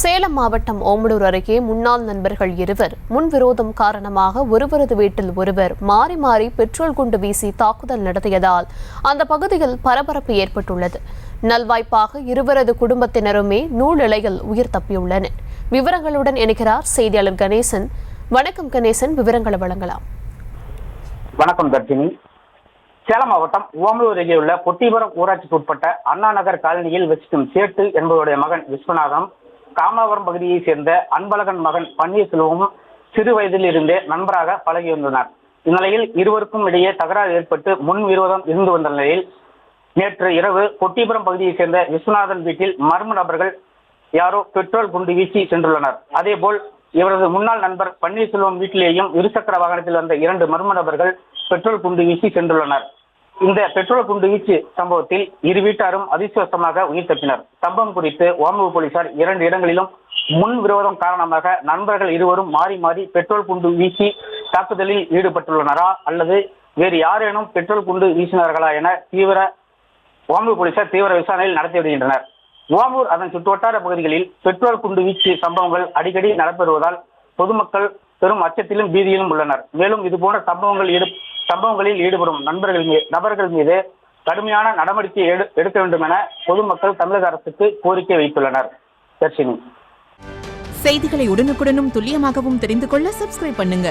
சேலம் மாவட்டம் ஓமலூர் அருகே முன்னாள் நண்பர்கள் இருவர் முன்விரோதம் காரணமாக ஒருவரது வீட்டில் ஒருவர் மாறி மாறி பெட்ரோல் குண்டு வீசி தாக்குதல் நடத்தியதால் அந்த பகுதியில் பரபரப்பு ஏற்பட்டுள்ளது. நல்வாய்ப்பாக இருவரது குடும்பத்தினருமே நூலிழையில் உயிர் தப்பியுள்ளனர். விவரங்களுடன் இணைக்கிறார் செய்தியாளர் கணேசன். வணக்கம் கணேசன், விவரங்களை வழங்கலாம். வணக்கம் தர்ஷினி. சேலம் மாவட்டம் ஓமலூர் அருகே உள்ள பொட்டிபுரம் ஊராட்சிக்கு உட்பட்ட அண்ணா நகர் காலனியில் வசிக்கும் சேட்டு என்பவருடைய மகன் விஸ்வநாதம், காமலாபுரம் பகுதியை சேர்ந்த அன்பழகன் மகன் பன்னீர்செல்வமும் சிறு வயதில் இருந்தே நண்பராக பழகி வந்தனர். இந்நிலையில் இருவருக்கும் இடையே தகராறு ஏற்பட்டு முன் விரோதம் இருந்து வந்த நிலையில் நேற்று இரவு பொட்டிபுரம் பகுதியை சேர்ந்த விஸ்வநாதன் வீட்டில் மர்ம நபர்கள் யாரோ பெட்ரோல் குண்டு வீசி சென்றுள்ளனர். அதேபோல் இவரது முன்னாள் நண்பர் பன்னீர்செல்வம் வீட்டிலேயும் இருசக்கர வாகனத்தில் வந்த 2 மர்ம நபர்கள் பெட்ரோல் குண்டு வீசி சென்றுள்ளனர். இந்த பெட்ரோல் குண்டு வீச்சு சம்பவத்தில் இரு வீட்டாரும் அதிர்ஷ்டவசமாக உயிர் தப்பினர். சம்பவம் குறித்து ஓமலூர் போலீசார் 2 இடங்களிலும் முன் விரோதம் காரணமாக நண்பர்கள் இருவரும் மாறி மாறி பெட்ரோல் குண்டு வீசி தாக்குதலில் ஈடுபட்டுள்ளனரா அல்லது வேறு யாரேனும் பெட்ரோல் குண்டு வீசினார்களா என ஓமலூர் போலீசார் தீவிர விசாரணையில் நடத்தி வருகின்றனர். ஓமலூர் அதன் சுற்றுவட்டார பகுதிகளில் பெட்ரோல் குண்டு வீச்சு சம்பவங்கள் அடிக்கடி நடைபெறுவதால் பொதுமக்கள் பெரும் அச்சத்திலும் பீதியிலும் உள்ளனர். மேலும் இதுபோன்ற சம்பவங்களில் ஈடுபடும் நபர்கள் மீது கடுமையான நடவடிக்கை எடுக்க வேண்டும் என பொதுமக்கள் தமிழக அரசுக்கு கோரிக்கை வைத்துள்ளனர். தர்ஷினி, செய்திகளை உடனுக்குடனும் துல்லியமாகவும் தெரிந்து கொள்ள சப்ஸ்கிரைப் பண்ணுங்க.